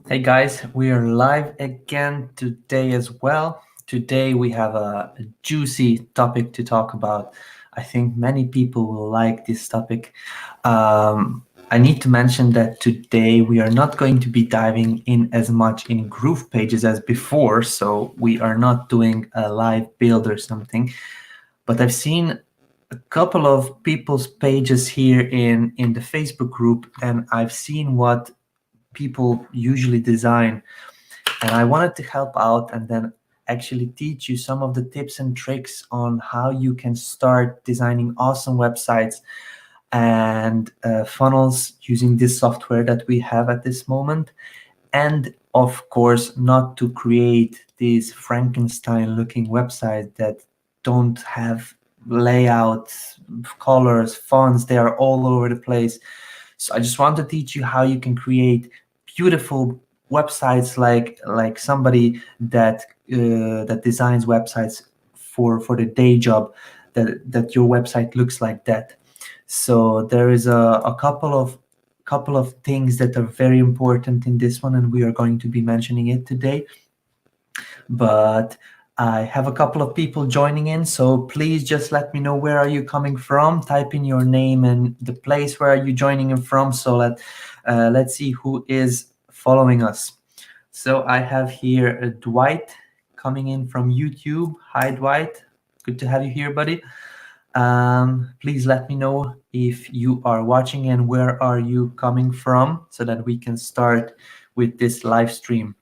Hey guys, we are live again today as well. Today we have a juicy topic to talk about. I think many people will like this topic. I need to mention that today we are not going to be diving in as much in GroovePages as before, so we are not doing a live build or something. But I've seen a couple of people's pages here in the Facebook group, and I've seen what people usually design, and I wanted to help out and then actually teach you some of the tips and tricks on how you can start designing awesome websites and funnels using this software that we have at this moment. And of course, not to create these Frankenstein looking websites that don't have layouts, colors, fonts, they are all over the place. So I just want to teach you how you can create beautiful websites like somebody that designs websites for the day job, that your website looks like that. So there is a couple of things that are very important in this one, and we are going to be mentioning it today. But I have a couple of people joining in, so please just let me know where are you coming from. Type in your name and the place where are you joining in from, so let's see who is following us. So I have here Dwight coming in from YouTube. Hi Dwight, good to have you here, buddy. Please let me know if you are watching and where are you coming from so that we can start with this live stream.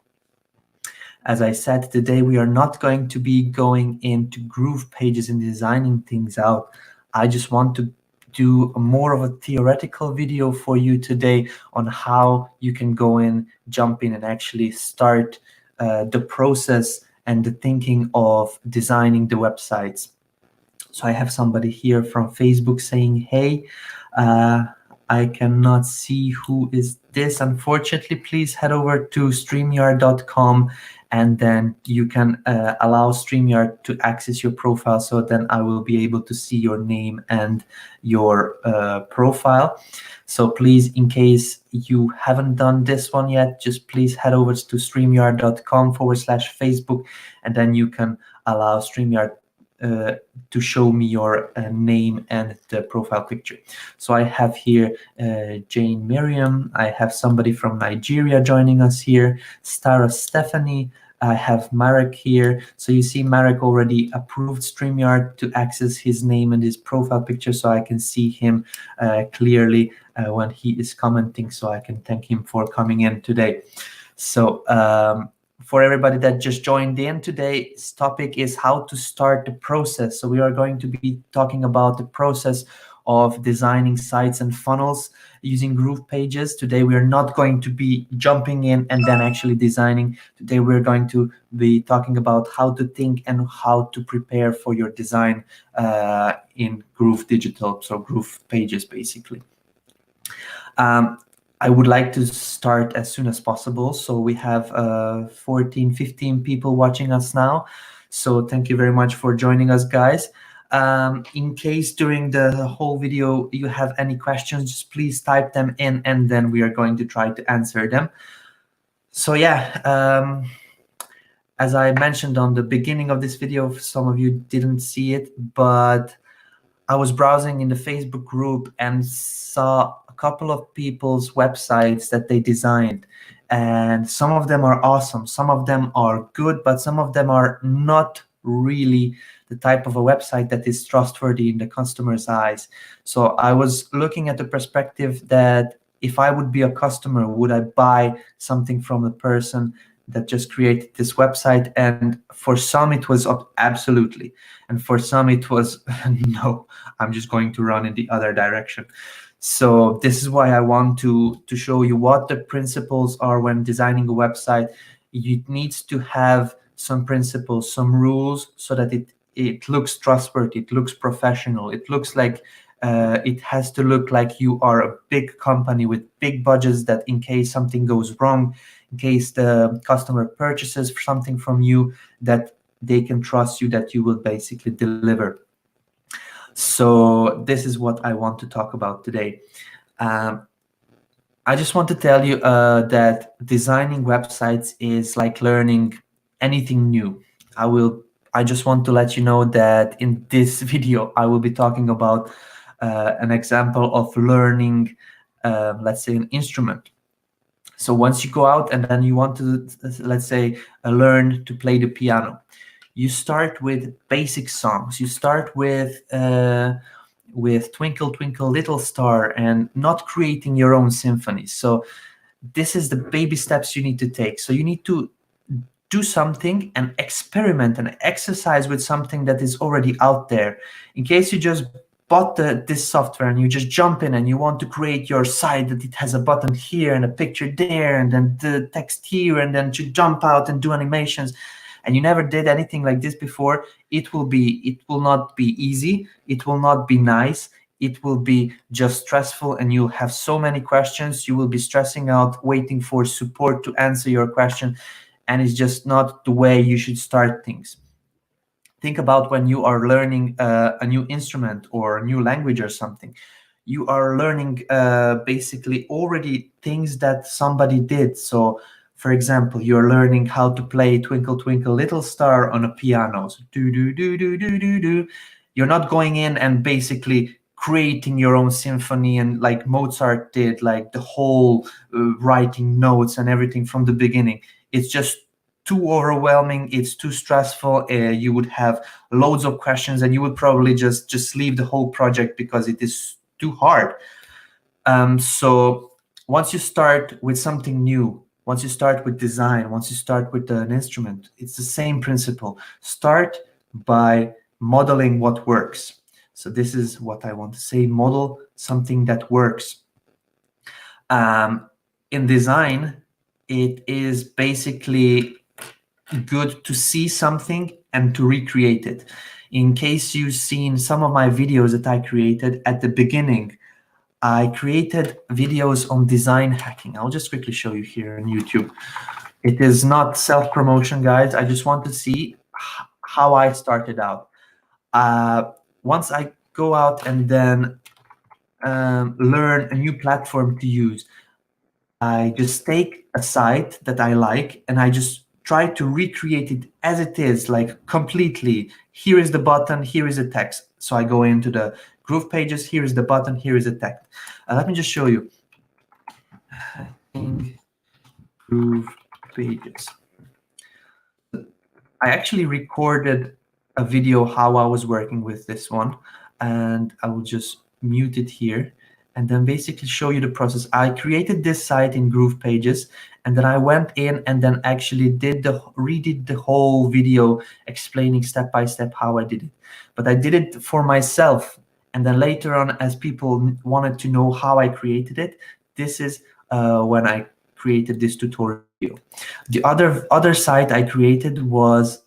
As I said, today we are not going to be going into GroovePages and designing things out. I just want to do more of a theoretical video for you today on how you can go in, jump in, and actually start the process and the thinking of designing the websites. So I have somebody here from Facebook saying, hey, I cannot see who is this. Unfortunately, please head over to StreamYard.com and then you can allow StreamYard to access your profile, so then I will be able to see your name and your profile. So please, in case you haven't done this one yet, just please head over to StreamYard.com/Facebook, and then you can allow StreamYard to show me your name and the profile picture. So I have here Jane Miriam. I have somebody from Nigeria joining us here. Stara Stephanie. I have Marek here. So you see Marek already approved StreamYard to access his name and his profile picture, so I can see him clearly when he is commenting, so I can thank him for coming in today. So for everybody that just joined in, today's topic is how to start the process. So we are going to be talking about the process of designing sites and funnels using GroovePages. Today we are not going to be jumping in and then actually designing. Today we're going to be talking about how to think and how to prepare for your design in Groove Digital, so GroovePages basically. I would like to start as soon as possible. So we have 14, 15 people watching us now. So thank you very much for joining us, guys. In case during the whole video you have any questions, just please type them in and then we are going to try to answer them. So yeah, as I mentioned on the beginning of this video, some of you didn't see it, but I was browsing in the Facebook group and saw a couple of people's websites that they designed. And some of them are awesome. Some of them are good, but some of them are not really the type of a website that is trustworthy in the customer's eyes. So I was looking at the perspective that if I would be a customer, would I buy something from the person that just created this website? And for some it was absolutely, and for some it was no, I'm just going to run in the other direction. So this is why I want to show you what the principles are when designing a website. It needs to have some principles, some rules, so that it looks trustworthy, it looks professional, it looks like it has to look like you are a big company with big budgets, that in case something goes wrong, in case the customer purchases something from you, that they can trust you that you will basically deliver. So this is what I want to talk about today. I just want to tell you that designing websites is like learning anything new. I will. I just want to let you know that in this video, I will be talking about an example of learning, let's say, an instrument. So once you go out and then you want to, let's say, learn to play the piano, you start with basic songs. You start with Twinkle Twinkle Little Star and not creating your own symphonies. So this is the baby steps you need to take. So you need to do something and experiment and exercise with something that is already out there. In case you just bought this software and you just jump in and you want to create your site that it has a button here and a picture there and then the text here and then to jump out and do animations, and you never did anything like this before, it will not be easy, it will not be nice, it will be just stressful, and you'll have so many questions, you will be stressing out waiting for support to answer your question, and it's just not the way you should start things. Think about when you are learning a new instrument or a new language or something. You are learning basically already things that somebody did. So, for example, you're learning how to play Twinkle Twinkle Little Star on a piano. So, do do do do do do do. You're not going in and basically creating your own symphony and like Mozart did, like the whole writing notes and everything from the beginning. It's just too overwhelming, it's too stressful, you would have loads of questions and you would probably just leave the whole project because it is too hard. So once you start with something new, once you start with design, once you start with an instrument, it's the same principle. Start by modeling what works. So this is what I want to say: model something that works. In design, it is basically good to see something and to recreate it. In case you've seen some of my videos that I created at the beginning, I created videos on design hacking. I'll just quickly show you here on YouTube. It is not self-promotion, guys. I just want to see how I started out. Once I go out and then learn a new platform to use, I just take a site that I like and I just try to recreate it as it is, like completely. Here is the button, here is the text. So I go into the GroovePages, here is the button, here is the text. Let me just show you. GroovePages. I actually recorded a video how I was working with this one, and I will just mute it here and then basically show you the process. I created this site in GroovePages, and then I went in and then actually redid the whole video explaining step by step how I did it. But I did it for myself, and then later on, as people wanted to know how I created it, this is when I created this tutorial video. The other site I created was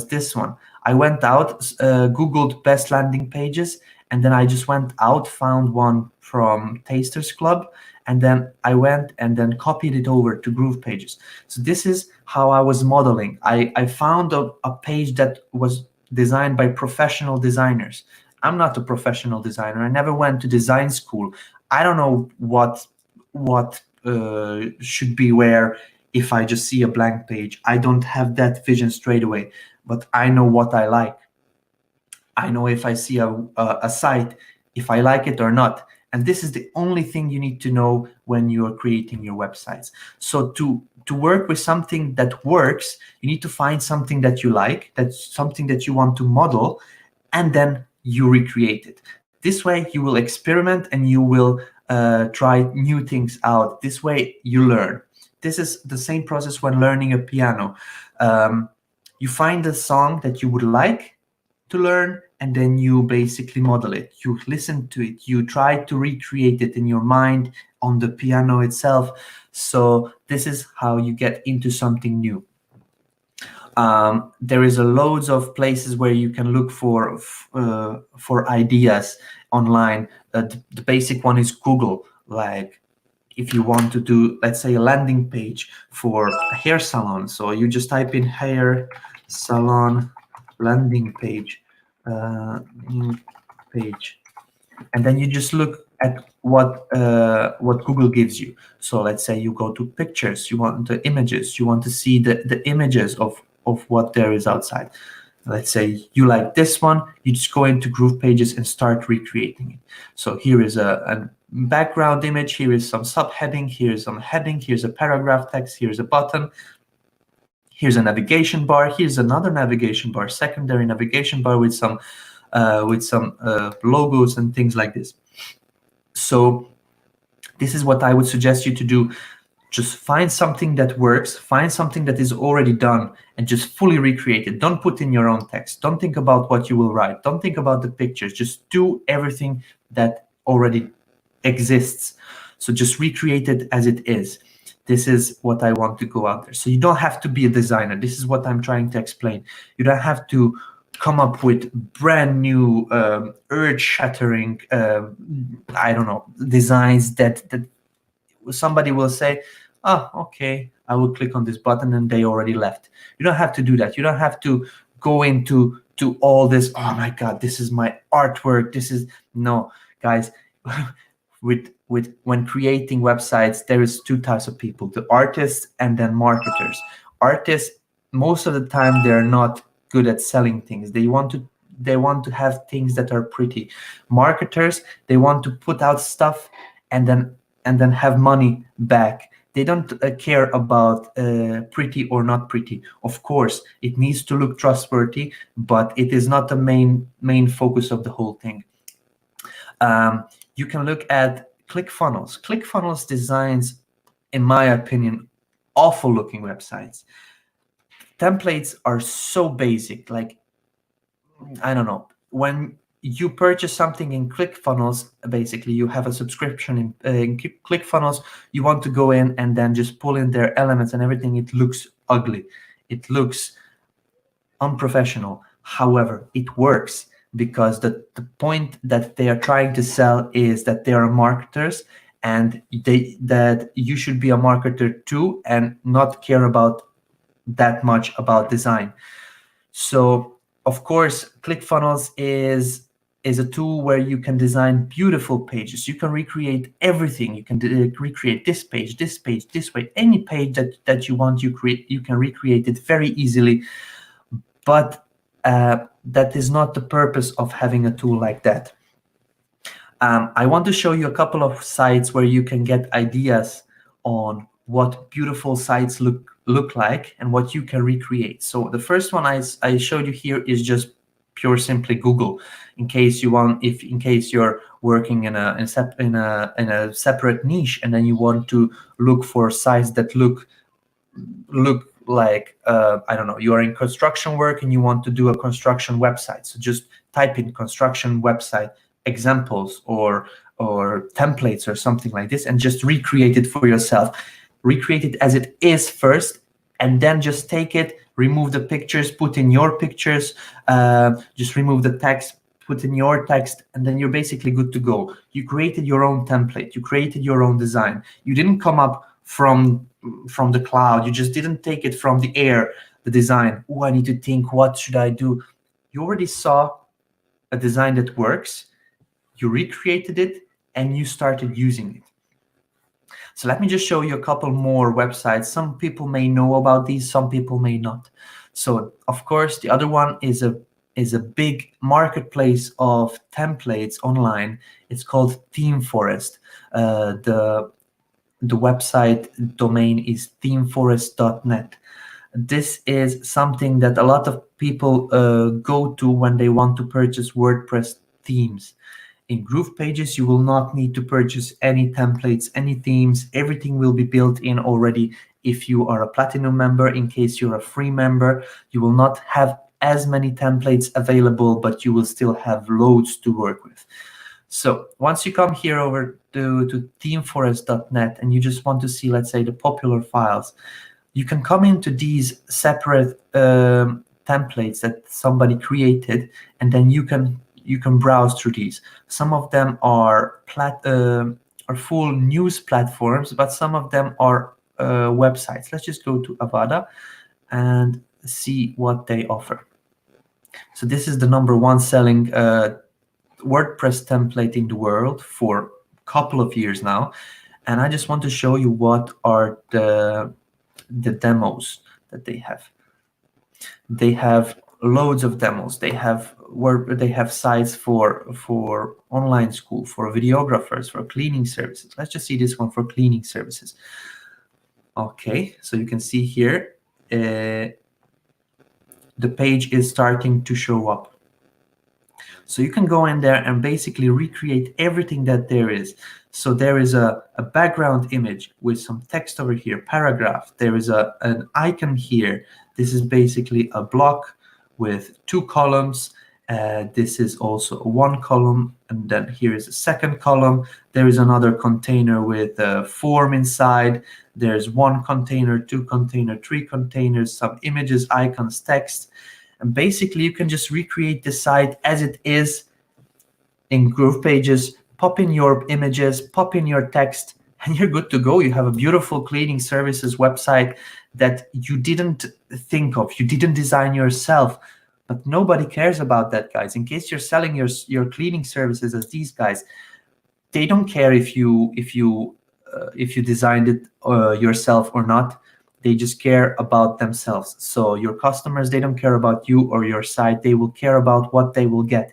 this one. I went out, Googled best landing pages, and then I just went out, found one from Tasters Club, and then I went and then copied it over to GroovePages. So this is how I was modeling. I found a page that was designed by professional designers. I'm not a professional designer. I never went to design school. I don't know what should be where if I just see a blank page. I don't have that vision straight away, but I know what I like. I know if I see a site, if I like it or not. And this is the only thing you need to know when you are creating your websites. So to work with something that works, you need to find something that you like, that's something that you want to model, and then you recreate it. This way you will experiment and you will try new things out. This way you learn. This is the same process when learning a piano. You find a song that you would like to learn, and then you basically model it. You listen to it. You try to recreate it in your mind on the piano itself. So this is how you get into something new. There is a loads of places where you can look for ideas online. The basic one is Google. Like if you want to do, let's say, a landing page for a hair salon, so you just type in hair salon landing page, and then you just look at what Google gives you. So let's say you go to pictures, you want the images, you want to see the images of what there is outside. Let's say you like this one, you just go into GroovePages and start recreating it. So here is a background image, here is some subheading, here's some heading, here's a paragraph text, here's a button, here's a navigation bar, here's another navigation bar, secondary navigation bar with some logos and things like this. So this is what I would suggest you to do. Just find something that works, find something that is already done, and just fully recreate it. Don't put in your own text. Don't think about what you will write. Don't think about the pictures. Just do everything that already exists. So just recreate it as it is. This is what I want to go out there. So you don't have to be a designer. This is what I'm trying to explain. You don't have to come up with brand new, earth-shattering, I don't know, designs that somebody will say, oh, okay, I will click on this button, and they already left. You don't have to do that. You don't have to go into all this, oh my God, this is my artwork. This is, no, guys, with when creating websites, there is two types of people, the artists and then marketers. Artists, most of the time, they're not good at selling things. They want to have things that are pretty. Marketers, they want to put out stuff and then have money back. They don't care about pretty or not pretty. Of course, it needs to look trustworthy, but it is not the main focus of the whole thing. You can look at ClickFunnels. ClickFunnels designs, in my opinion, awful looking websites. Templates are so basic. Like, I don't know, when you purchase something in ClickFunnels, basically you have a subscription in ClickFunnels, you want to go in and then just pull in their elements and everything. It looks ugly. It looks unprofessional. However, it works because the point that they are trying to sell is that they are marketers, and that you should be a marketer too and not care about that much about design. So of course, ClickFunnels is a tool where you can design beautiful pages. You can recreate everything. You can recreate this page, this way, any page that you want. You can recreate it very easily. But that is not the purpose of having a tool like that. I want to show you a couple of sites where you can get ideas on what beautiful sites look like and what you can recreate. So the first one I showed you here is just pure simply Google. In case you're working in a separate niche, and then you want to look for sites that look like, I don't know, you are in construction work and you want to do a construction website. So just type in construction website examples or templates or something like this, and just recreate it for yourself. Recreate it as it is first, and then just take it, remove the pictures, put in your pictures, just remove the text, put in your text, and then you're basically good to go. You created your own template, you created your own design. You didn't come up from the cloud. You just didn't take it from the air, the design. Oh, I need to think, what should I do? You already saw a design that works, you recreated it, and you started using it. So let me just show you a couple more websites. Some people may know about these, some people may not. So of course, the other one is a big marketplace of templates online. It's called ThemeForest. The website domain is themeforest.net. This is something that a lot of people go to when they want to purchase WordPress themes. In GroovePages, you will not need to purchase any templates, any themes. Everything will be built in already. If you are a Platinum member, in case you're a free member, you will not have as many templates available, but you will still have loads to work with. So once you come here over to themeforest.net and you just want to see, let's say, the popular files, you can come into these separate templates that somebody created, and then you can browse through these. Some of them are full news platforms, but some of them are websites. Let's just go to Avada and see what they offer. So this is the #1 selling WordPress template in the world for couple of years now, and I just want to show you what are the demos that they have. They have loads of demos. They have sites for online school, for videographers, for cleaning services. Let's just see this one for cleaning services. Okay, so you can see here the page is starting to show up. So you can go in there and basically recreate everything that there is. So there is a background image with some text over here, paragraph. There is an icon here. This is basically a block with 2 columns. This is also one column, and then here is a second column. There is another container with a form inside. There's 1 container, 2 container, 3 containers, some images, icons, text. And basically you can just recreate the site as it is in GroovePages, pop in your images, pop in your text, and you're good to go. You have a beautiful cleaning services website that you didn't think of, you didn't design yourself. But nobody cares about that, guys. In case you're selling your cleaning services as these guys, they don't care if you designed it yourself or not. They just care about themselves. So your customers, they don't care about you or your site. They will care about what they will get.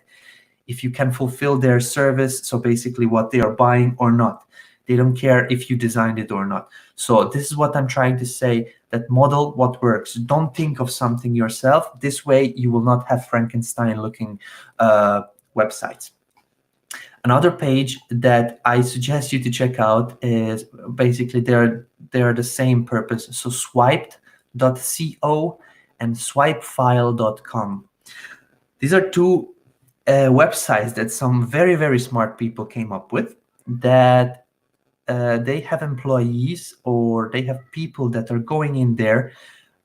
If you can fulfill their service, so basically what they are buying or not. They don't care if you designed it or not. So this is what I'm trying to say, that model what works. Don't think of something yourself. This way you will not have Frankenstein looking websites. Another page that I suggest you to check out is basically they're the same purpose. So swiped.co and swipefile.com. These are 2 websites that some very, very smart people came up with, that they have employees or they have people that are going in there.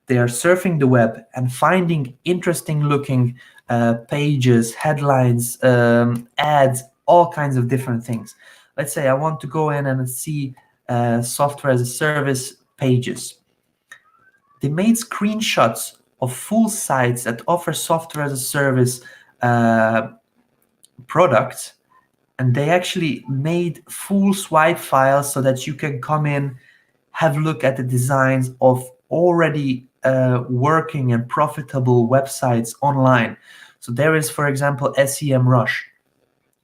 They are surfing the web and finding interesting looking pages, headlines, ads, all kinds of different things. Let's say I want to go in and see software as a service pages. They made screenshots of full sites that offer software as a service products, and they actually made full swipe files so that you can come in, have a look at the designs of already working and profitable websites online. So there is, for example, SEMrush.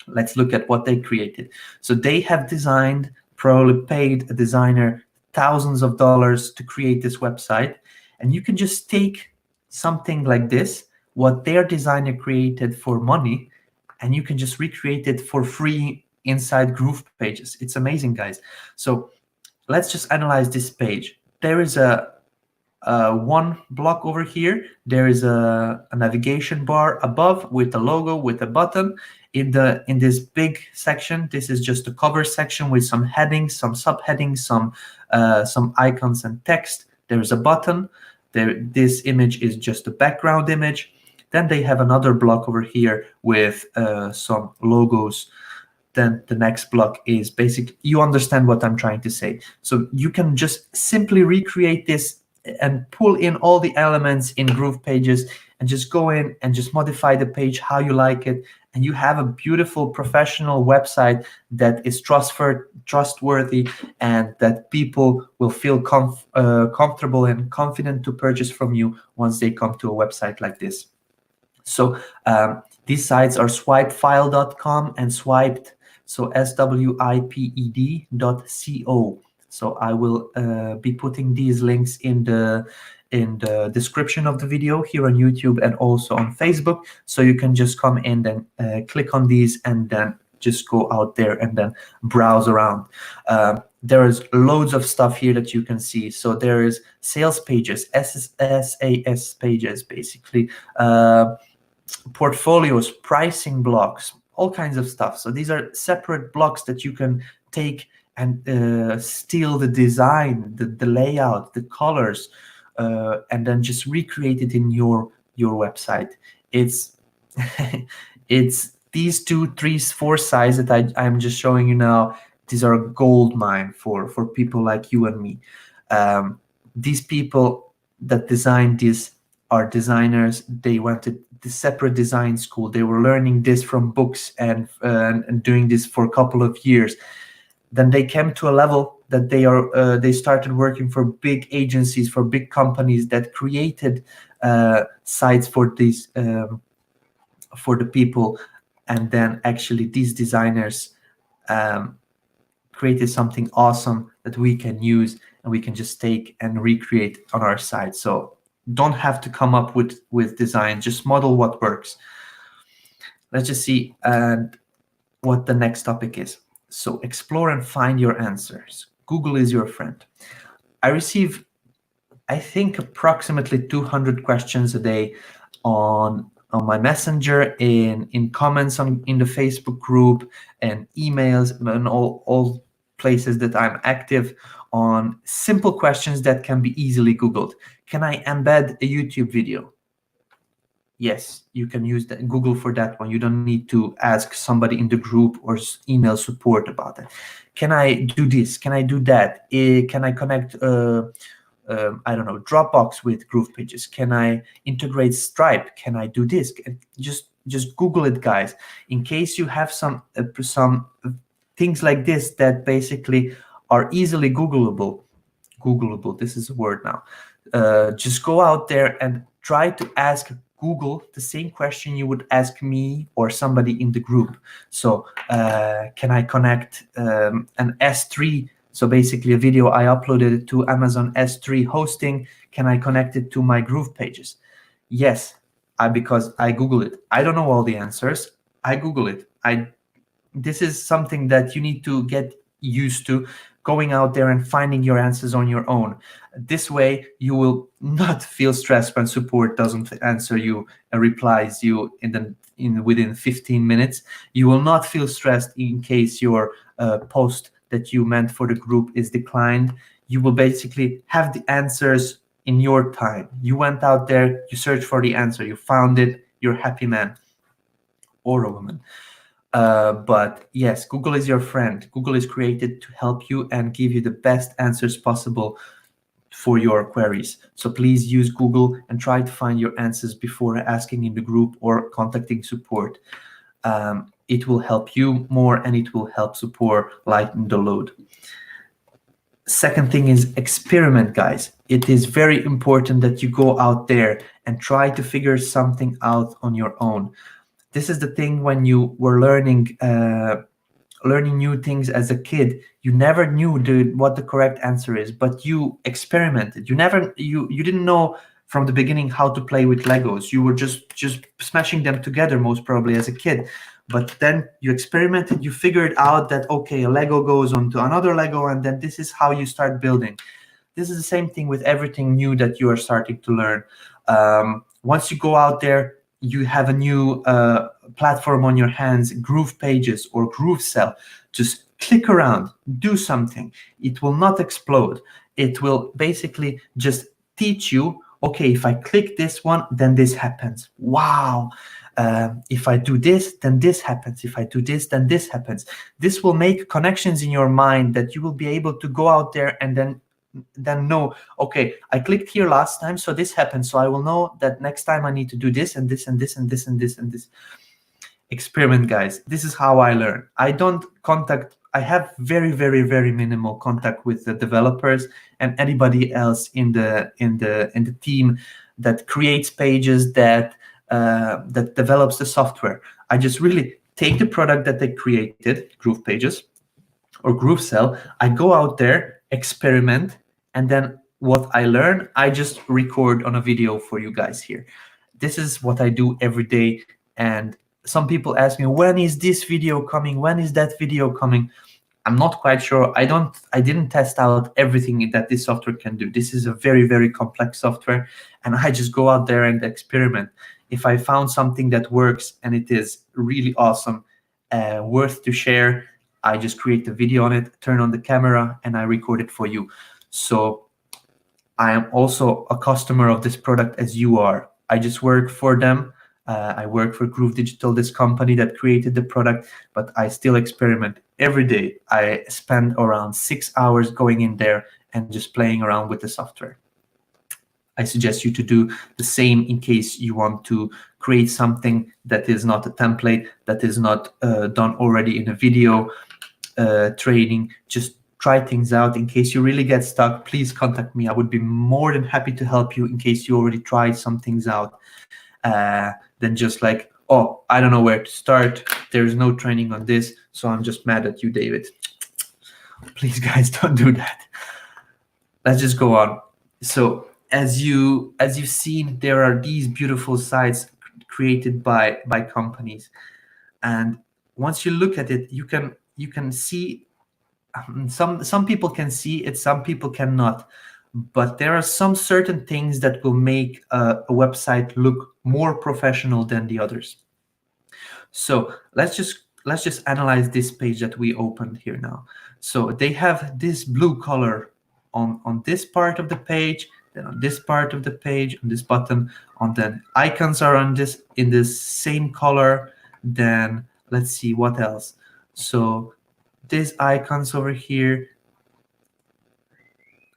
Let's look at what they created. So they have designed, probably paid a designer thousands of dollars to create this website. And you can just take something like this, what their designer created for money, and you can just recreate it for free inside GroovePages. It's amazing, guys. So let's just analyze this page. There is a one block over here. There is a navigation bar above with a logo, with a button. In this big section, this is just a cover section with some headings, some subheadings, some icons and text. There is a button. This image is just a background image. Then they have another block over here with some logos. Then the next block is basic. You understand what I'm trying to say. So you can just simply recreate this and pull in all the elements in GroovePages and just go in and just modify the page how you like it. And you have a beautiful professional website that is trustworthy, and that people will feel comfortable and confident to purchase from you once they come to a website like this. So these sites are swipefile.com and swiped, so swiped.co. So I will be putting these links in the description of the video here on YouTube and also on Facebook. So you can just come in and click on these and then just go out there and then browse around. There is loads of stuff here that you can see. So there is sales pages, SAS pages, basically, portfolios, pricing blocks, all kinds of stuff. So these are separate blocks that you can take and steal the design, the layout, the colors, and then just recreate it in your website. It's it's these 2, 3, 4 sites that I'm just showing you now. These are a gold mine for people like you and me. These people that designed this are designers. They went to the separate design school. They were learning this from books and doing this for a couple of years. Then they came to a level that they started working for big agencies, for big companies that created sites for these for the people. And then actually these designers created something awesome that we can use and we can just take and recreate on our site. So don't have to come up with design, just model what works. Let's just see what the next topic is. So explore and find your answers. Google is your friend. I receive, I think, approximately 200 questions a day on my messenger, in comments in the Facebook group, and emails, and all places that I'm active, on simple questions that can be easily Googled. Can I embed a YouTube video? Yes, you can use Google for that one. You don't need to ask somebody in the group or email support about it. Can I do this? Can I do that? Can I connect I don't know, Dropbox with GroovePages? Can I integrate Stripe? Can I do this? Just Google it, guys. In case you have some things like this that basically are easily Googleable. Googleable. This is a word now. Just go out there and try to ask Google the same question you would ask me or somebody in the group. So can I connect an S3? So basically a video I uploaded to Amazon S3 hosting. Can I connect it to my GroovePages? Yes, because I Google it. I don't know all the answers. I Google it. This is something that you need to get used to, going out there and finding your answers on your own. This way, you will not feel stressed when support doesn't answer you and replies you within 15 minutes. You will not feel stressed in case your post that you meant for the group is declined. You will basically have the answers in your time. You went out there, you searched for the answer, you found it, you're a happy man or a woman. But yes, Google is your friend. Google is created to help you and give you the best answers possible for your queries. So please use Google and try to find your answers before asking in the group or contacting support. It will help you more and it will help support lighten the load. Second thing is experiment, guys. It is very important that you go out there and try to figure something out on your own. This is the thing when you were learning new things as a kid. You never knew what the correct answer is, but you experimented. You didn't know from the beginning how to play with Legos. You were just smashing them together, most probably as a kid. But then you experimented, you figured out that, okay, a Lego goes onto another Lego, and then this is how you start building. This is the same thing with everything new that you are starting to learn. Once you go out there, you have a new platform on your hands, GroovePages or GrooveCell. Just click around, do something. It will not explode. It will basically just teach you, okay, if I click this one, then this happens. Wow. If I do this, then this happens. If I do this, then this happens. This will make connections in your mind that you will be able to go out there and then know, okay, I clicked here last time, so this happened. So I will know that next time I need to do this and this and this and this and this and this. Experiment, guys. This is how I learn. I have very, very, very minimal contact with the developers and anybody else in the team that creates pages, that develops the software. I just really take the product that they created, GroovePages or GrooveCell. I go out there, experiment, and then what I learn, I just record on a video for you guys here. This is what I do every day. And some people ask me, when is this video coming? When is that video coming? I'm not quite sure. I didn't test out everything that this software can do. This is a very, very complex software, and I just go out there and experiment. If I found something that works and it is really awesome, worth to share, I just create a video on it, turn on the camera, and I record it for you. So I am also a customer of this product as you are. I just work for them. I work for Groove Digital, this company that created the product, but I still experiment every day. I spend around 6 hours going in there and just playing around with the software. I suggest you to do the same in case you want to create something that is not a template, that is not done already in a video. training. Just try things out. In case you really get stuck, please contact me. I would be more than happy to help you in case you already tried some things out. Then just like, oh, I don't know where to start. There's no training on this, so I'm just mad at you, David. Please, guys, don't do that. Let's just go on. So as you've seen, there are these beautiful sites created by companies, and once you look at it, you can see some people can see it, some people cannot. But there are some certain things that will make a website look more professional than the others. So let's just analyze this page that we opened here now. So they have this blue color on this part of the page, then on this part of the page, on this button, on the icons are on this in this same color. Then let's see what else. So these icons over here,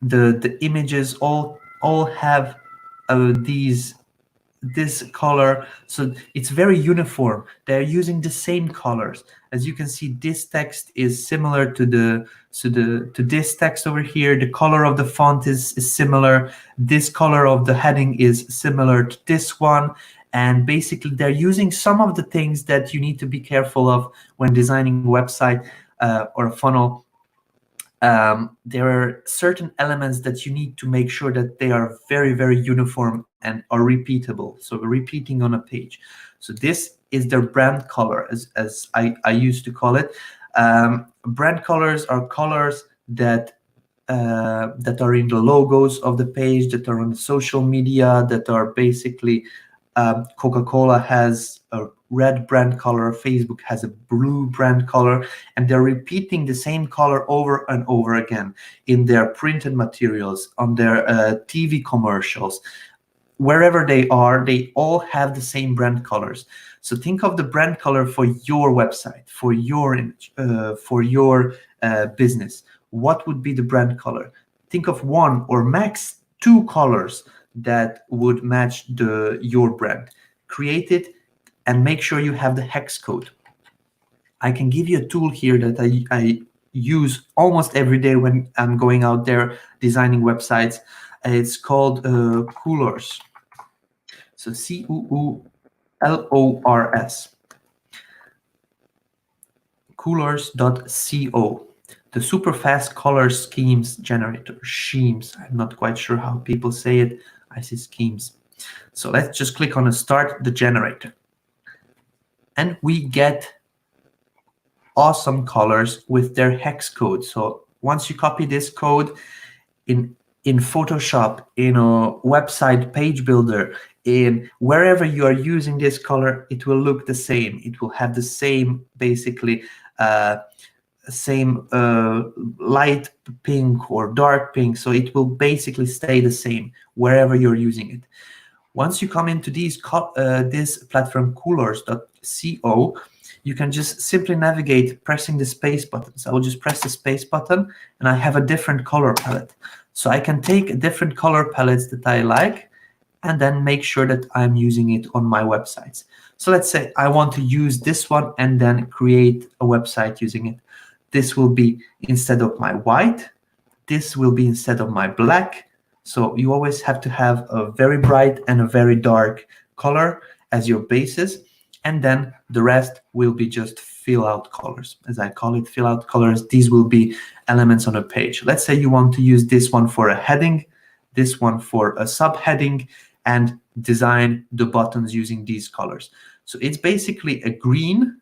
the images all have this color, so it's very uniform. They're using the same colors. As you can see, this text is similar to this text over here. The color of the font is similar. This color of the heading is similar to this one. And basically, they're using some of the things that you need to be careful of when designing a website or a funnel. There are certain elements that you need to make sure that they are very, very uniform and are repeatable. So repeating on a page. So this is their brand color, as I used to call it. Brand colors are colors that are in the logos of the page, that are on social media, that are basically Coca-Cola has a red brand color, Facebook has a blue brand color, and they're repeating the same color over and over again in their printed materials, on their TV commercials. Wherever they are, they all have the same brand colors. So think of the brand color for your website, for your image, for your business. What would be the brand color? Think of one or max two colors that would match your brand. Create it and make sure you have the hex code. I can give you a tool here that I use almost every day when I'm going out there designing websites. It's called Coolors. So Coolors. Coolors.co. The super fast color schemes generator. Schemes. I'm not quite sure how people say it. I see schemes. So let's just click on start the generator. And we get awesome colors with their hex code. So once you copy this code in Photoshop, in a website page builder, in wherever you are using this color, it will look the same. It will have the same, basically, same light pink or dark pink. So it will basically stay the same wherever you're using it. Once you come into this platform, Coolors.co, you can just simply navigate pressing the space button. So I will just press the space button, and I have a different color palette. So I can take different color palettes that I like, and then make sure that I'm using it on my websites. So let's say I want to use this one and then create a website using it. This will be instead of my white. This will be instead of my black. So you always have to have a very bright and a very dark color as your basis. And then the rest will be just fill out colors. As I call it, fill out colors. These will be elements on a page. Let's say you want to use this one for a heading, this one for a subheading, and design the buttons using these colors. So it's basically a green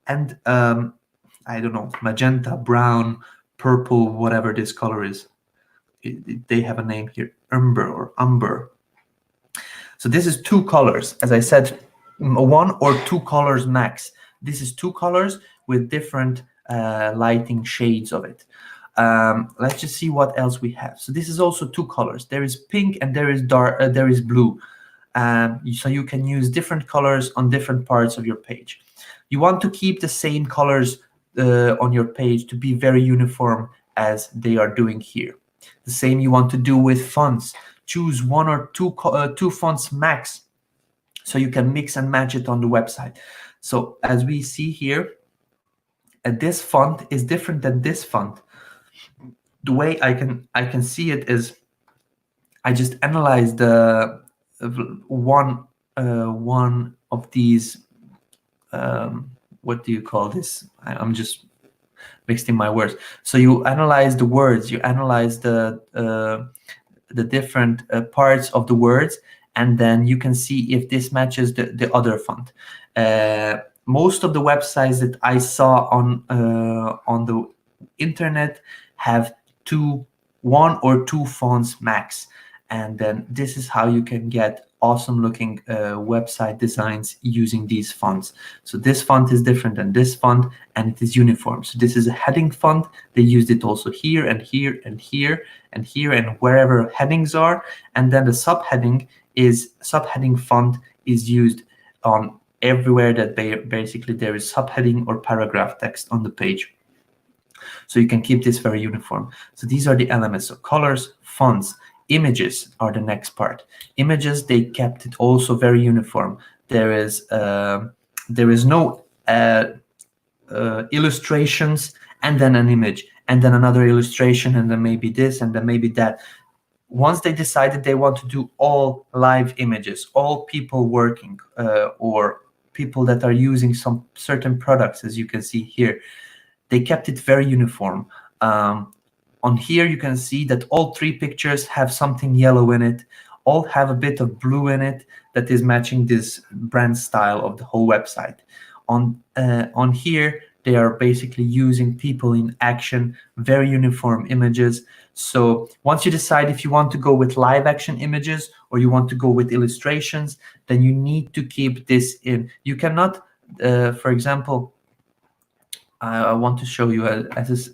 and I don't know, magenta, brown, purple, whatever this color is. They have a name here, umber. So this is two colors. As I said, one or two colors max. This is two colors with different lighting shades of it. Let's just see what else we have. So this is also two colors. There is pink and there is dark. There is blue. So you can use different colors on different parts of your page. You want to keep the same colors on your page to be very uniform as they are doing here. The same you want to do with fonts. Choose one or two fonts max, so you can mix and match it on the website. So as we see here, And this font is different than this font. The way I can see it is I just analyze the one one of these what do you call this? I'm just mixed in my words. So you analyze the words, you analyze the different parts of the words, and then you can see if this matches the other font. Most of the websites that I saw on the internet have one or two fonts max, and then this is how you can get awesome looking website designs using these fonts. So this font is different than this font, and it is uniform. So this is a heading font. They used it also here and here and here and here and wherever headings are. And then the subheading font is used on everywhere that basically there is subheading or paragraph text on the page. So you can keep this very uniform. So these are the elements. So colors, fonts, images are the next part. Images, they kept it also very uniform. There is no illustrations and then an image and then another illustration and then maybe this and then maybe that. Once they decided they want to do all live images, all people working or people that are using some certain products, as you can see here, they kept it very uniform. On here, you can see that all three pictures have something yellow in it, all have a bit of blue in it that is matching this brand style of the whole website. On here, they are basically using people in action, very uniform images. So once you decide if you want to go with live action images or you want to go with illustrations, then you need to keep this in. You cannot, for example, I want to show you as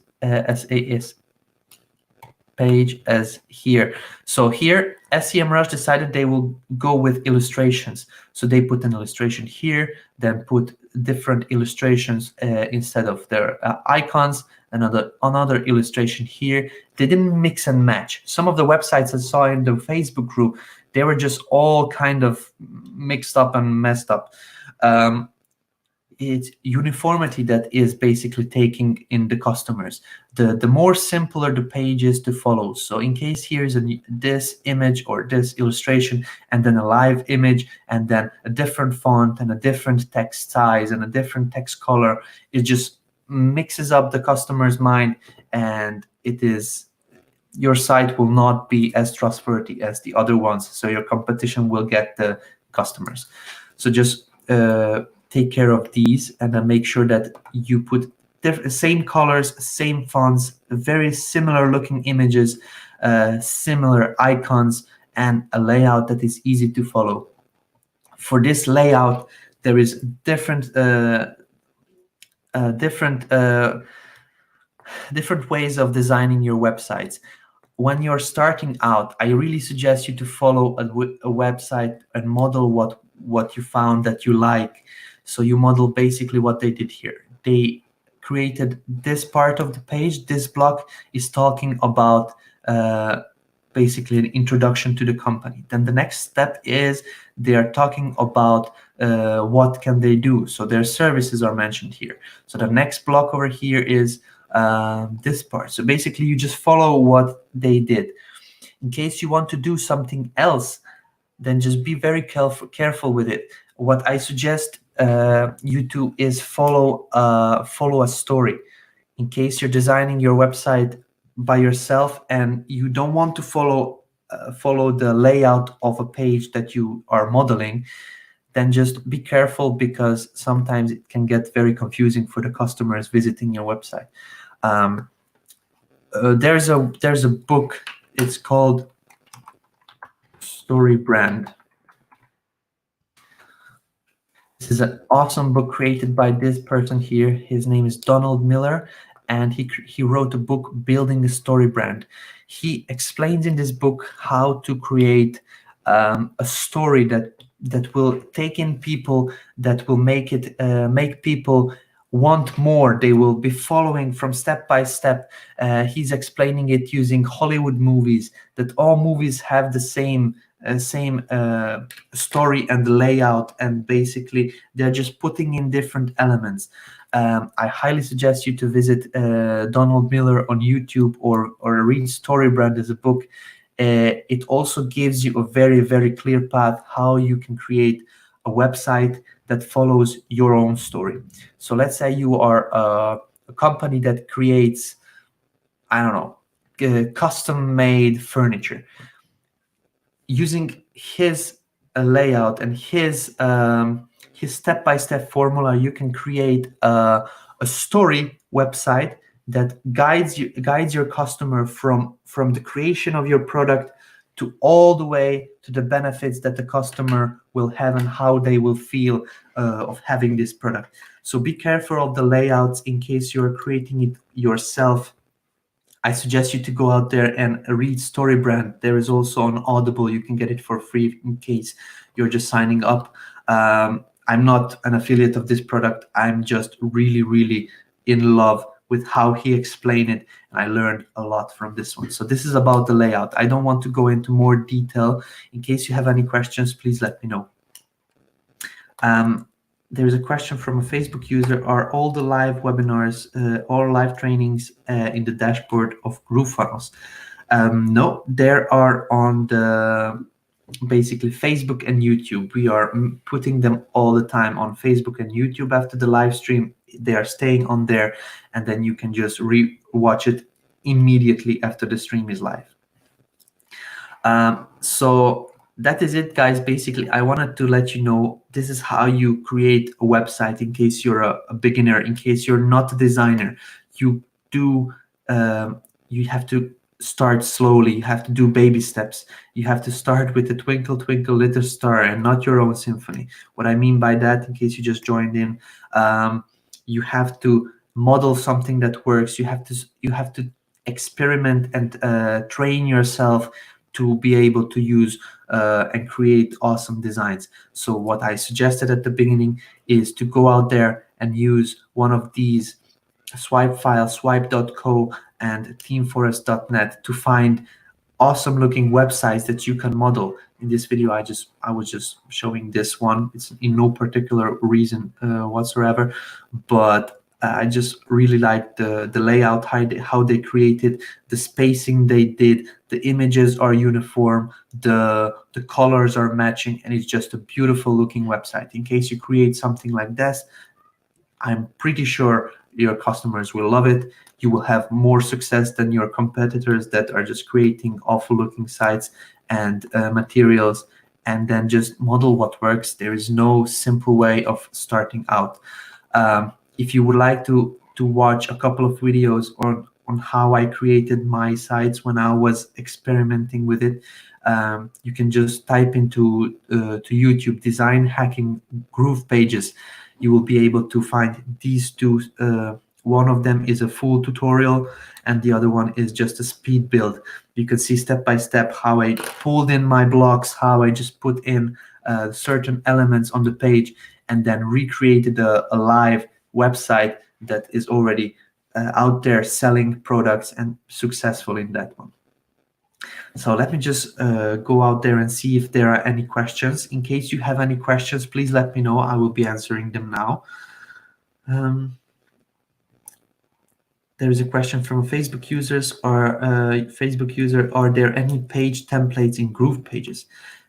page as here. So here, SEMrush decided they will go with illustrations. So they put an illustration here, then put different illustrations instead of their icons, another illustration here. They didn't mix and match. Some of the websites I saw in the Facebook group, they were just all kind of mixed up and messed up. It's uniformity that is basically taking in the customers. The more simpler the page is to follow. So in case here's this image or this illustration and then a live image and then a different font and a different text size and a different text color, it just mixes up the customer's mind, and your site will not be as trustworthy as the other ones. So your competition will get the customers. So just take care of these and then make sure that you put same colors, same fonts, very similar looking images, similar icons, and a layout that is easy to follow. For this layout, there is different ways of designing your websites. When you're starting out, I really suggest you to follow a website and model what you found that you like. So you model basically what they did here. They created this part of the page. This block is talking about basically an introduction to the company. Then the next step is they are talking about what can they do. So their services are mentioned here. So the next block over here is this part. So basically you just follow what they did. In case you want to do something else, then just be very careful with it. What I suggest you to is follow a story. In case you're designing your website by yourself and you don't want to follow the layout of a page that you are modeling, then just be careful, because sometimes it can get very confusing for the customers visiting your website. There's a book. It's called Story Brand. This is an awesome book created by this person here. His name is Donald Miller, and he wrote a book, Building a Story Brand. He explains in this book how to create a story that will take in people, that will make people want more. They will be following from step by step. He's explaining it using Hollywood movies, that all movies have the same story and layout, and basically they're just putting in different elements. I highly suggest you to visit Donald Miller on YouTube, or read Storybrand as a book. It also gives you a very, very clear path how you can create a website that follows your own story. So let's say you are a company that creates, I don't know, custom made furniture. Using his layout and his step-by-step formula, you can create a story website that guides your customer from the creation of your product to all the way to the benefits that the customer will have and how they will feel of having this product. So be careful of the layouts in case you're creating it yourself. I suggest you to go out there and read Storybrand. There is also on Audible. You can get it for free in case you're just signing up. I'm not an affiliate of this product. I'm just really, really in love with how he explained it, and I learned a lot from this one. So this is about the layout. I don't want to go into more detail. In case you have any questions, please let me know. There's a question from a Facebook user: are all the live webinars, all live trainings in the dashboard of GrooveFunnels? No, there are on the basically Facebook and YouTube. We are putting them all the time on Facebook and YouTube after the live stream. They are staying on there, and then you can just re-watch it immediately after the stream is live. So that is it, guys. Basically, I wanted to let you know this is how you create a website in case you're a beginner, in case you're not a designer. You have to start slowly. You have to do baby steps. You have to start with the Twinkle Twinkle Little Star and not your own symphony. What I mean by that, in case you just joined in, you have to model something that works. You have to experiment and train yourself to be able to use and create awesome designs. So what I suggested at the beginning is to go out there and use one of these swipe files, swipe.co and teamforest.net, to find awesome looking websites that you can model. In this video, I was just showing this one. It's in no particular reason whatsoever, but I just really like the layout, how they created, the spacing they did, the images are uniform, the colors are matching, and it's just a beautiful looking website. In case you create something like this, I'm pretty sure your customers will love it. You will have more success than your competitors that are just creating awful looking sites and materials and then just model what works. There is no simple way of starting out. If you would like to watch a couple of videos on how I created my sites when I was experimenting with it, you can just type into to YouTube design hacking GroovePages. You will be able to find these two. One of them is a full tutorial and the other one is just a speed build. You can see step by step how I pulled in my blocks, how I just put in certain elements on the page and then recreated a live website that is already out there selling products and successful in that one. So let me just go out there and see if there are any questions. In case you have any questions, please let me know. I will be answering them now. There is a question from a Facebook user, are there any page templates in GroovePages?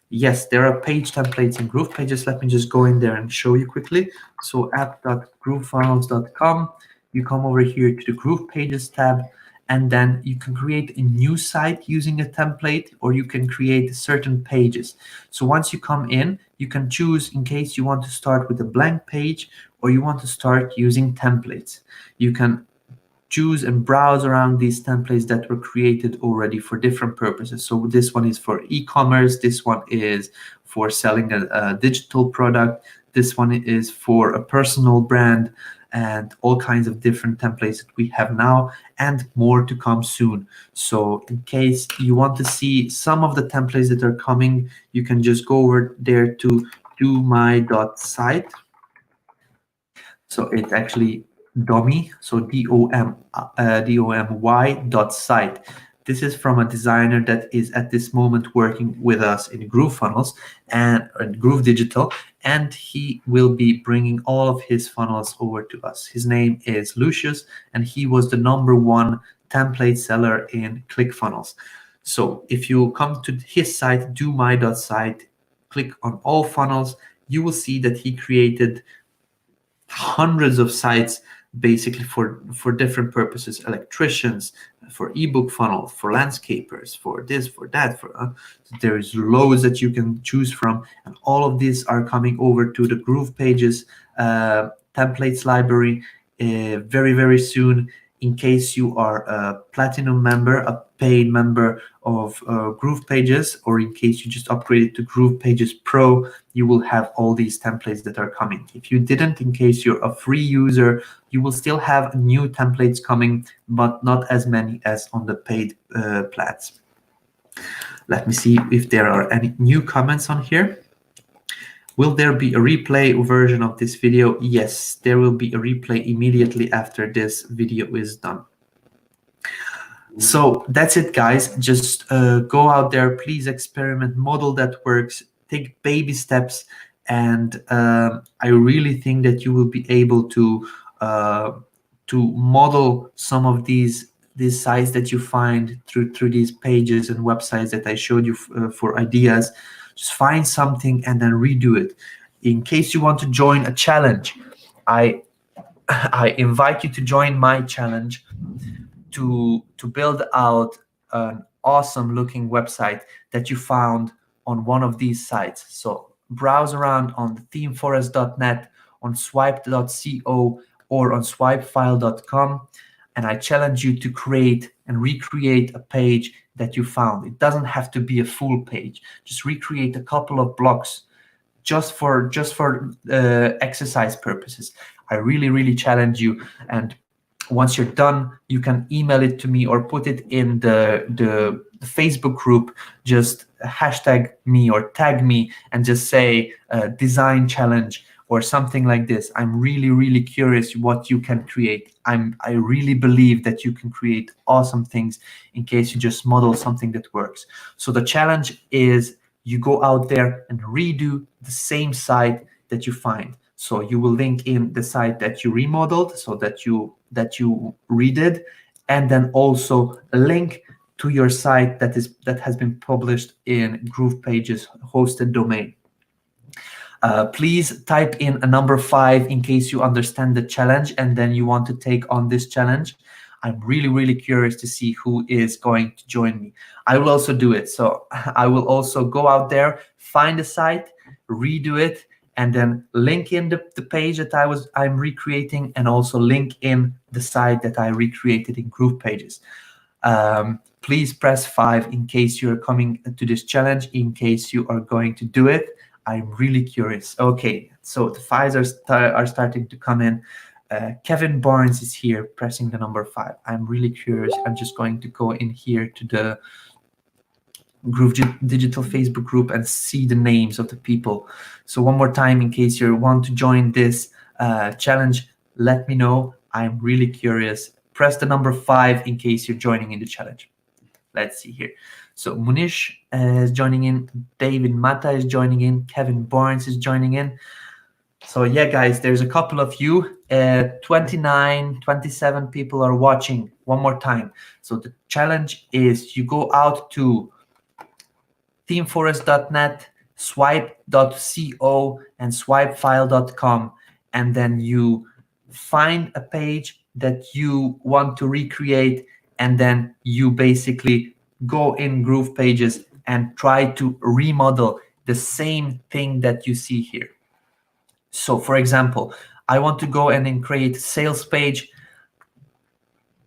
Yes, there are page templates in GroovePages. Let me just go in there and show you quickly. So app.groovefunnels.com, you come over here to the GroovePages tab, and then you can create a new site using a template, or you can create certain pages. So once you come in, you can choose in case you want to start with a blank page or you want to start using templates. You can choose and browse around these templates that were created already for different purposes. So this one is for e-commerce, this one is for selling a digital product, this one is for a personal brand, and all kinds of different templates that we have now and more to come soon. So in case you want to see some of the templates that are coming, you can just go over there to dommy.site. So it's actually Domy, so DOMY.site. This is from a designer that is at this moment working with us in GrooveFunnels and Groove Digital, and he will be bringing all of his funnels over to us. His name is Lucius, and he was the #1 template seller in ClickFunnels. So if you come to his site, domy.site, click on all funnels, you will see that he created hundreds of sites basically for different purposes: electricians, for ebook funnel, for landscapers, for this, for that. There's loads that you can choose from, and all of these are coming over to the GroovePages templates library very, very soon. In case you are a platinum member, a paid member of GroovePages, or in case you just upgraded to GroovePages Pro, you will have all these templates that are coming. If you didn't, in case you're a free user, you will still have new templates coming, but not as many as on the paid plans. Let me see if there are any new comments on here. Will there be a replay version of this video? Yes, there will be a replay immediately after this video is done. So that's it, guys. Just go out there, please experiment, model that works, take baby steps, and I really think that you will be able to model some of these sites that you find through these pages and websites that I showed you for ideas. Just find something and then redo it. In case you want to join a challenge, I invite you to join my challenge to build out an awesome looking website that you found on one of these sites. So browse around on themeforest.net, on swipe.co, or on swipefile.com, and I challenge you to create and recreate a page that you found. It doesn't have to be a full page. Just recreate a couple of blocks just for exercise purposes. I really challenge you. And once you're done, you can email it to me or put it in the Facebook group. Just hashtag me or tag me and just say design challenge or something like this. I'm really curious what you can create. I really believe that you can create awesome things in case you just model something that works. So the challenge is you go out there and redo the same site that you find. So you will link in the site that you remodeled, so that you redid, and then also a link to your site that has been published in GroovePages hosted domain. Please type in a number 5 in case you understand the challenge and then you want to take on this challenge. I'm really curious to see who is going to join me. I will also do it. So I will also go out there, find a site, redo it, and then link in the page that I'm recreating, and also link in the site that I recreated in GroovePages. Please press 5 in case you're coming to this challenge, in case you are going to do it. I'm really curious. Okay, so the 5s are starting to come in. Kevin Barnes is here pressing the number 5. I'm really curious. I'm just going to go in here to the Groove Digital Facebook group and see the names of the people. So one more time, in case you want to join this challenge, let me know. I'm really curious. Press the number 5 in case you're joining in the challenge. Let's see here. So Munish is joining in. David Mata is joining in. Kevin Barnes is joining in. So yeah, guys, there's a couple of you. 29, 27 people are watching. One more time. So the challenge is you go out to themeforest.net, swipe.co, and swipefile.com, and then you find a page that you want to recreate, and then you basically go in GroovePages and try to remodel the same thing that you see here. So for example, I want to go and then create a sales page.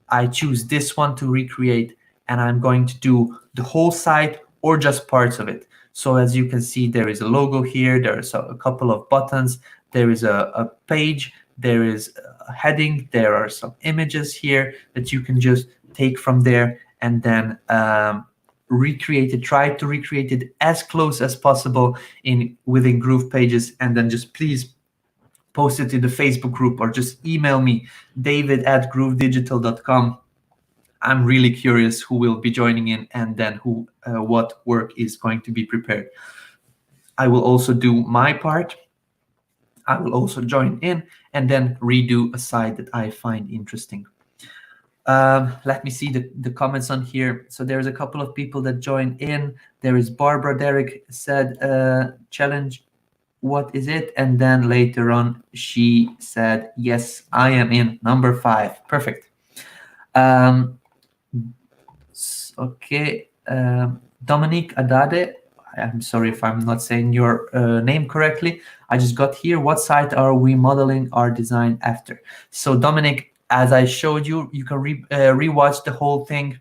I choose this one to recreate, and I'm going to do the whole site or just parts of it. So as you can see, there is a logo here, there's a couple of buttons, there is a page, there is a heading, there are some images here that you can just take from there and then recreate it, try to recreate it as close as possible within GroovePages, and then just please post it in the Facebook group or just email me, david@groovedigital.com. I'm really curious who will be joining in, and then who what work is going to be prepared. I will also do my part. I will also join in and then redo a site that I find interesting. Let me see the comments on here. So there's a couple of people that joined in. There is Barbara Derrick said, challenge, what is it? And then later on, she said, yes, I am in, number 5. Perfect. Okay. Dominique Adade, I'm sorry if I'm not saying your name correctly. I just got here. What site are we modeling our design after? So Dominic, as I showed you, you can rewatch the whole thing.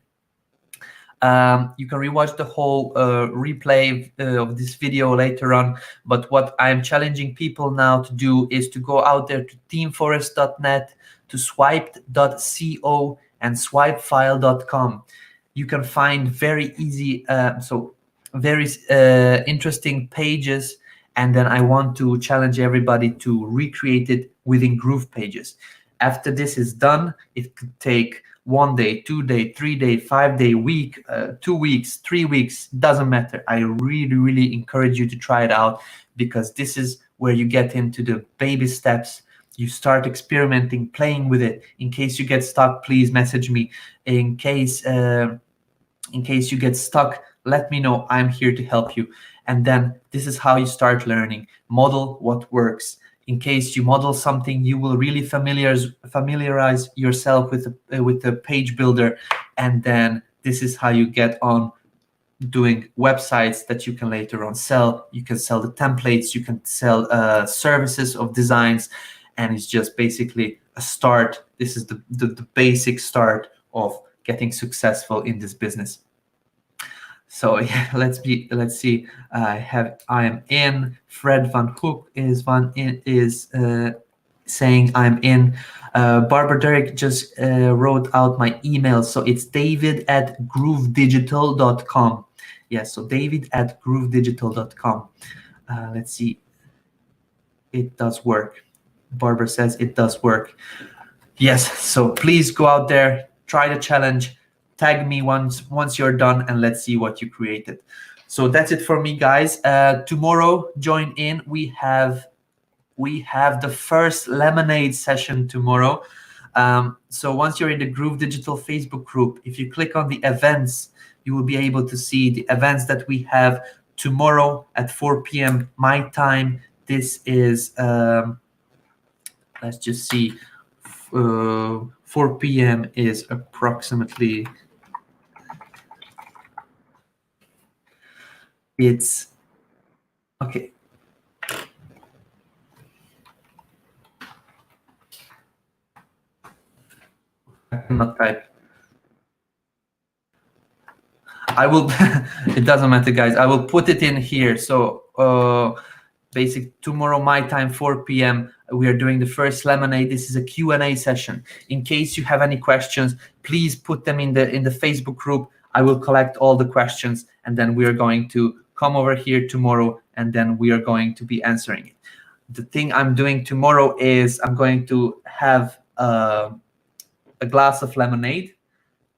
You can rewatch the whole replay of this video later on. But what I'm challenging people now to do is to go out there to teamforest.net, to swipe.co, and swipefile.com. You can find very easy, very interesting pages. And then I want to challenge everybody to recreate it within GroovePages. After this is done, it could take 1 day, 2 day, 3 day, 5 day, week, 2 weeks, 3 weeks, doesn't matter. I really, really encourage you to try it out, because this is where you get into the baby steps. You start experimenting, playing with it. In case you get stuck, please message me. In case you get stuck, let me know. I'm here to help you. And then this is how you start learning. Model what works. In case you model something, you will really familiarize yourself with the page builder, and then this is how you get on doing websites that you can later on sell. You can sell the templates, you can sell services of designs, and it's just basically a start. This is the basic start of getting successful in this business. So yeah, let's see. I am in. Fred Van Hook is saying I'm in. Barbara Derrick just wrote out my email, so it's david@groovedigital.com. Yes, so david@groovedigital.com. Let's see. It does work. Barbara says it does work. Yes, so please go out there, try the challenge, tag me once you're done, and let's see what you created. So that's it for me, guys. Tomorrow, join in. We have the first lemonade session tomorrow. So once you're in the Groove Digital Facebook group, if you click on the events, you will be able to see the events that we have tomorrow at 4 p.m. my time. This is, let's just see, 4 p.m. is approximately, it's, okay. I cannot type. I will, it doesn't matter, guys. I will put it in here. So basic tomorrow, my time, 4 p.m. we are doing the first lemonade. This is a Q&A session. In case you have any questions, please put them in the Facebook group. I will collect all the questions, and then we are going to come over here tomorrow, and then we are going to be answering it. The thing I'm doing tomorrow is I'm going to have a glass of lemonade.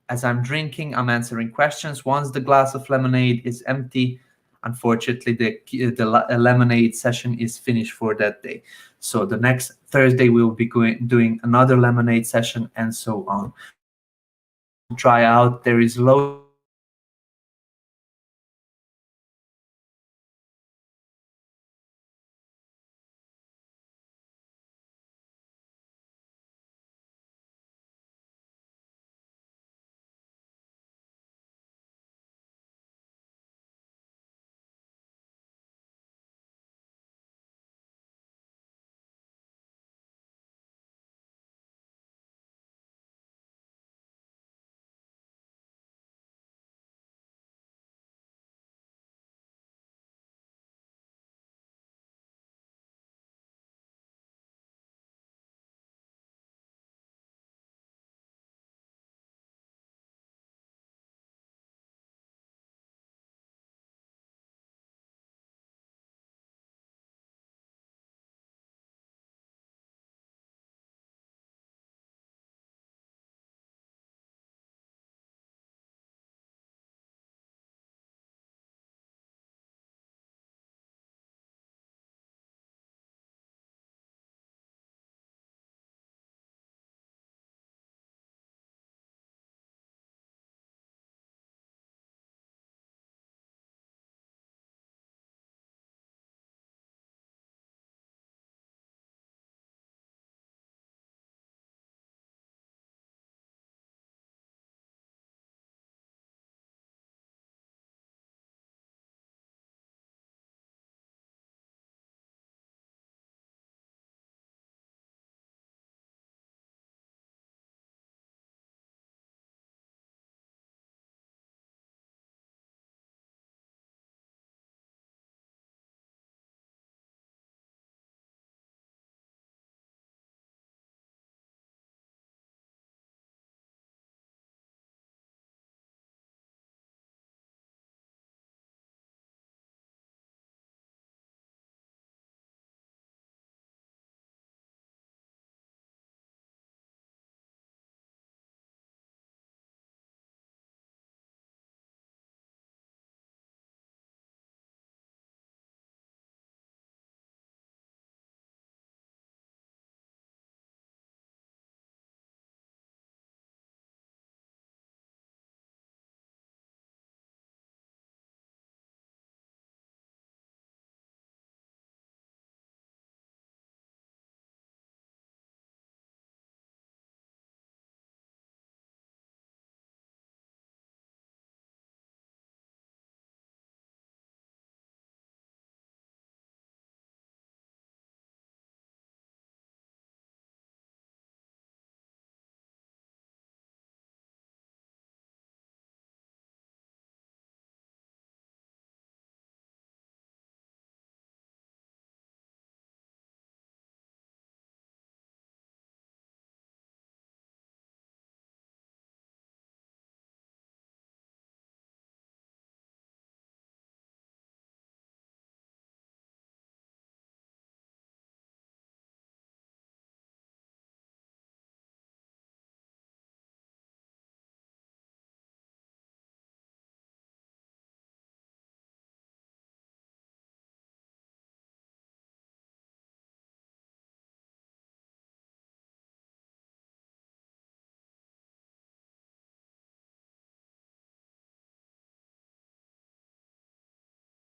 As I'm drinking, I'm answering questions. Once the glass of lemonade is empty, unfortunately, the lemonade session is finished for that day. So the next Thursday, we will be doing another lemonade session, and so on. Try out. There is loads